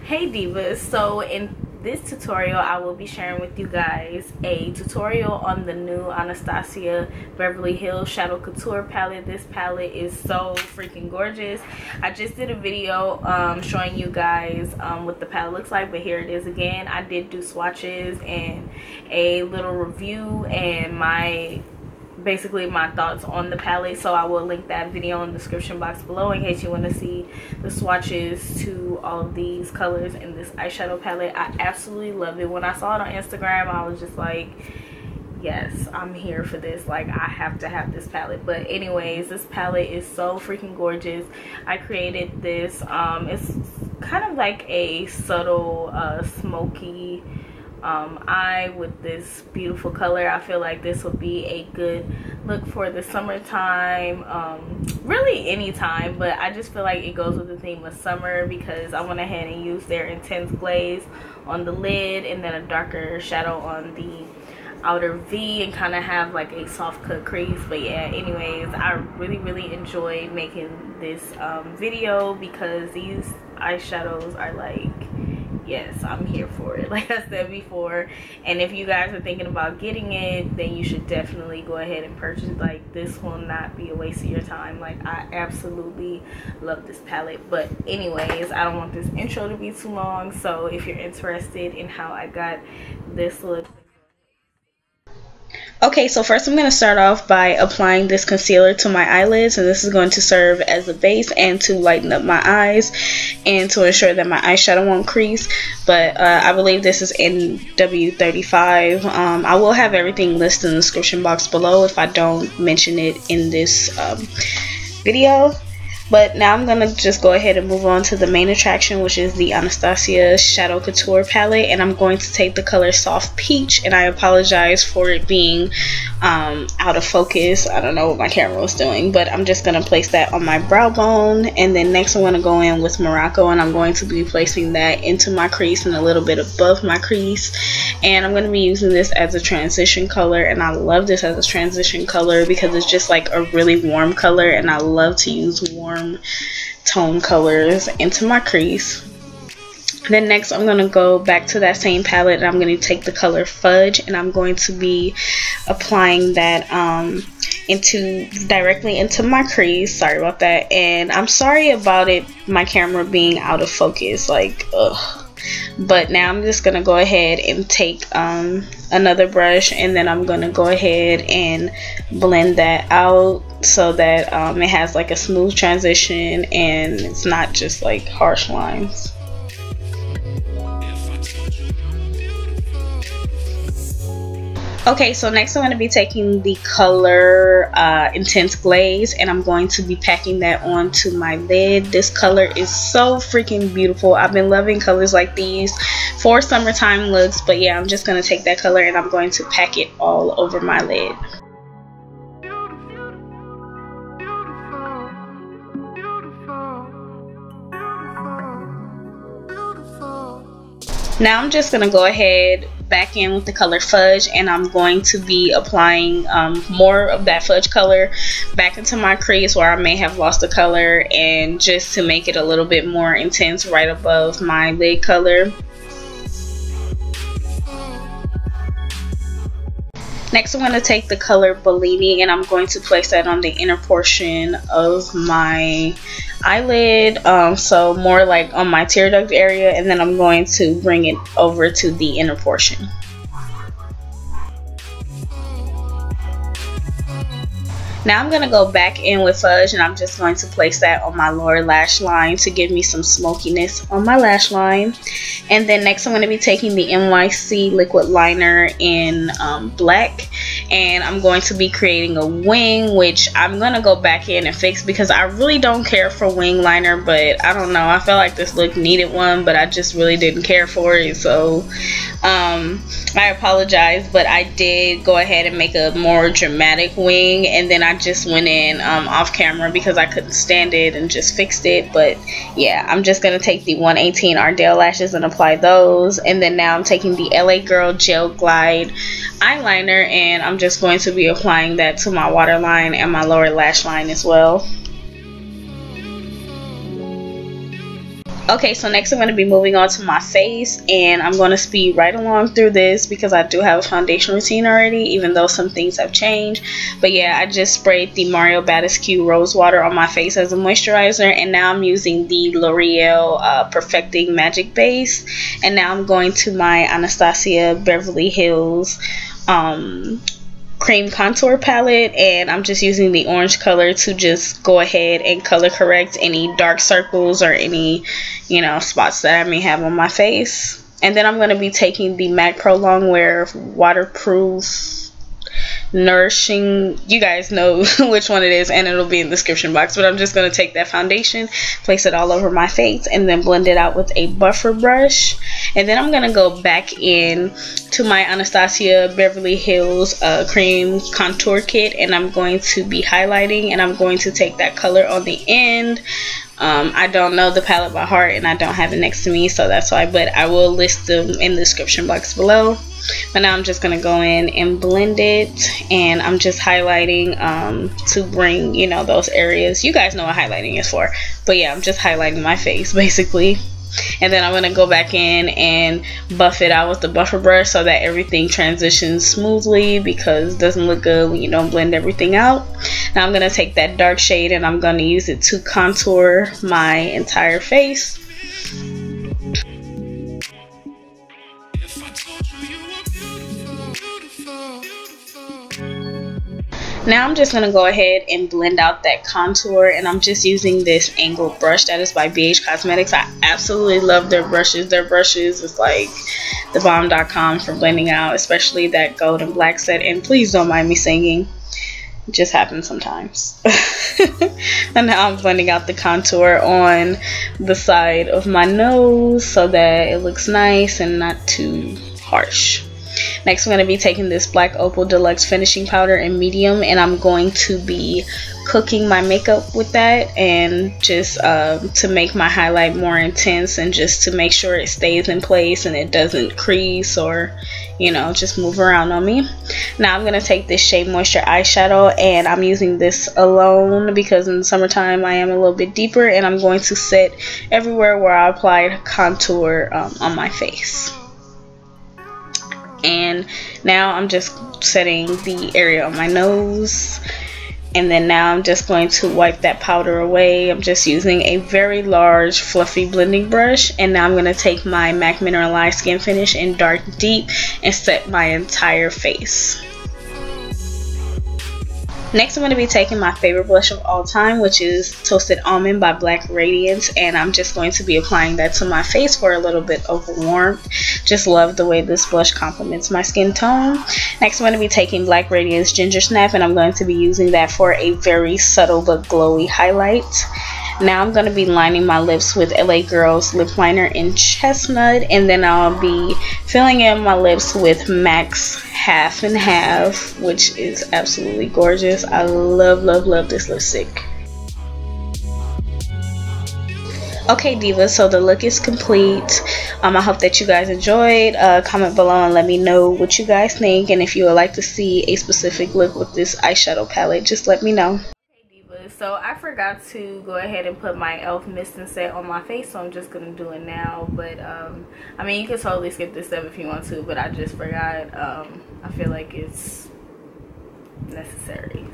Hey divas, so in this tutorial I will be sharing with you guys a tutorial on the new Anastasia Beverly Hills Shadow Couture palette. This palette is so freaking gorgeous. I just did a video showing you guys what the palette looks like, but here it is again. I did do swatches and a little review and basically my thoughts on the palette, so I will link that video in the description box below in case you want to see the swatches to all of these colors in this eyeshadow palette. I absolutely love it. When I saw it on Instagram, I was just like, yes, I'm here for this. Like, I have to have this palette. But anyways, this palette is so freaking gorgeous. I created this it's kind of like a subtle smoky eye with this beautiful color. I feel like this would be a good look for the summertime, really anytime, but I just feel like it goes with the theme of summer because I went ahead and used their intense glaze on the lid and then a darker shadow on the outer V and kind of have like a soft cut crease. But yeah, anyways, I really enjoyed making this video because these eyeshadows are like, yes, I'm here for it, like I said before. And if you guys are thinking about getting it, then you should definitely go ahead and purchase. Like, this will not be a waste of your time. Like, I absolutely love this palette. But anyways, I don't want this intro to be too long, so if you're interested in how I got this look. Okay, so first I'm going to start off by applying this concealer to my eyelids, and this is going to serve as a base and to lighten up my eyes and to ensure that my eyeshadow won't crease. But I believe this is NW35. I will have everything listed in the description box below if I don't mention it in this video. But now I'm going to just go ahead and move on to the main attraction, which is the Anastasia Shadow Couture palette. And I'm going to take the color Soft Peach. And I apologize for it being out of focus. I don't know what my camera was doing. But I'm just going to place that on my brow bone. And then next I'm going to go in with Morocco. And I'm going to be placing that into my crease and a little bit above my crease. And I'm going to be using this as a transition color. And I love this as a transition color because it's just like a really warm color. And I love to use warm tone colors into my crease. Then next I'm going to go back to that same palette and I'm going to take the color Fudge and I'm going to be applying that directly into my crease. Sorry about that, and I'm sorry about it, my camera being out of focus, like ugh. But now I'm just gonna go ahead and take another brush and then I'm gonna go ahead and blend that out so that it has like a smooth transition and it's not just like harsh lines. Okay, so next I'm going to be taking the color Intense Glaze and I'm going to be packing that onto my lid. This color is so freaking beautiful. I've been loving colors like these for summertime looks, but yeah, I'm just going to take that color and I'm going to pack it all over my lid. Now I'm just going to go ahead back in with the color Fudge and I'm going to be applying more of that fudge color back into my crease where I may have lost the color, and just to make it a little bit more intense right above my lid color. Next I'm going to take the color Bellini and I'm going to place that on the inner portion of my eyelid, so more like on my tear duct area, and then I'm going to bring it over to the inner portion. Now I'm going to go back in with Fudge and I'm just going to place that on my lower lash line to give me some smokiness on my lash line. And then next I'm going to be taking the NYC liquid liner in black and I'm going to be creating a wing, which I'm going to go back in and fix because I really don't care for wing liner, but I don't know, I felt like this look needed one, but I just really didn't care for it, so I apologize. But I did go ahead and make a more dramatic wing, and then I just went in off camera because I couldn't stand it and just fixed it. But yeah, I'm just gonna take the 118 Ardell lashes and apply those, and then now I'm taking the LA Girl Gel Glide eyeliner and I'm just going to be applying that to my waterline and my lower lash line as well. Okay, so next I'm going to be moving on to my face, and I'm going to speed right along through this because I do have a foundation routine already, even though some things have changed. But yeah, I just sprayed the L'Oreal Badescu Rose Water on my face as a moisturizer, and now I'm using the L'Oreal Perfecting Magic Base. And now I'm going to my Anastasia Beverly Hills cream contour palette, and I'm just using the orange color to just go ahead and color correct any dark circles or any, you know, spots that I may have on my face. And then I'm going to be taking the MAC Prolongwear waterproof nourishing, you guys know which one it is, and it'll be in the description box. But I'm just going to take that foundation, place it all over my face, and then blend it out with a buffer brush. And then I'm going to go back in to my Anastasia Beverly Hills cream contour kit, and I'm going to be highlighting, and I'm going to take that color on the end. I don't know the palette by heart, and I don't have it next to me, so that's why, but I will list them in the description box below. But now I'm just going to go in and blend it, and I'm just highlighting to bring, you know, those areas. You guys know what highlighting is for, but yeah, I'm just highlighting my face basically. And then I'm going to go back in and buff it out with the buffer brush so that everything transitions smoothly, because it doesn't look good when you don't blend everything out. Now I'm going to take that dark shade and I'm going to use it to contour my entire face. Now I'm just going to go ahead and blend out that contour, and I'm just using this angled brush that is by BH Cosmetics. I absolutely love their brushes. Their brushes is like the bomb.com for blending out, especially that gold and black set. And please don't mind me singing. It just happens sometimes. And now I'm blending out the contour on the side of my nose so that it looks nice and not too harsh. Next, I'm going to be taking this Black Opal Deluxe Finishing Powder in medium, and I'm going to be cooking my makeup with that, and just to make my highlight more intense, and just to make sure it stays in place and it doesn't crease or, you know, just move around on me. Now I'm going to take this Shea Moisture eyeshadow, and I'm using this alone because in the summertime I am a little bit deeper, and I'm going to set everywhere where I applied contour on my face. And now I'm just setting the area on my nose, and then now I'm just going to wipe that powder away. I'm just using a very large fluffy blending brush, and now I'm going to take my MAC Mineralize Skin Finish in Dark Deep and set my entire face. Next, I'm going to be taking my favorite blush of all time, which is Toasted Almond by Black Radiance, and I'm just going to be applying that to my face for a little bit of warmth. Just love the way this blush complements my skin tone. Next, I'm going to be taking Black Radiance Ginger Snap, and I'm going to be using that for a very subtle but glowy highlight. Now I'm going to be lining my lips with LA Girl's lip liner in Chestnut, and then I'll be filling in my lips with MAC's Half and Half, which is absolutely gorgeous. I love, love, love this lipstick. Okay, divas, so the look is complete. I hope that you guys enjoyed. Comment below and let me know what you guys think, and if you would like to see a specific look with this eyeshadow palette, just let me know. So I forgot to go ahead and put my e.l.f. mist and set on my face, so I'm just gonna do it now. But I mean, you can totally skip this step if you want to, but I just forgot. I feel like it's necessary.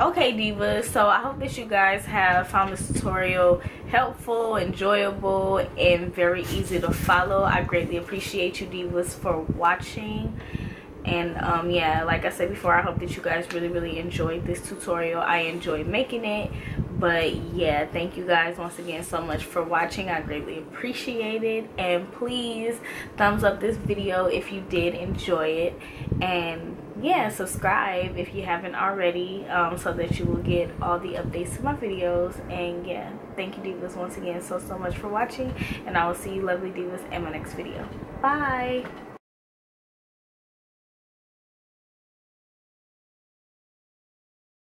Okay, divas, so I hope that you guys have found this tutorial helpful, enjoyable, and very easy to follow. I greatly appreciate you divas for watching. And yeah, like I said before, I hope that you guys really enjoyed this tutorial. I enjoyed making it. But yeah, thank you guys once again so much for watching. I greatly appreciate it, and please thumbs up this video if you did enjoy it, and yeah, subscribe if you haven't already, so that you will get all the updates to my videos. And yeah, thank you divas once again so much for watching, and I will see you lovely divas in my next video. Bye.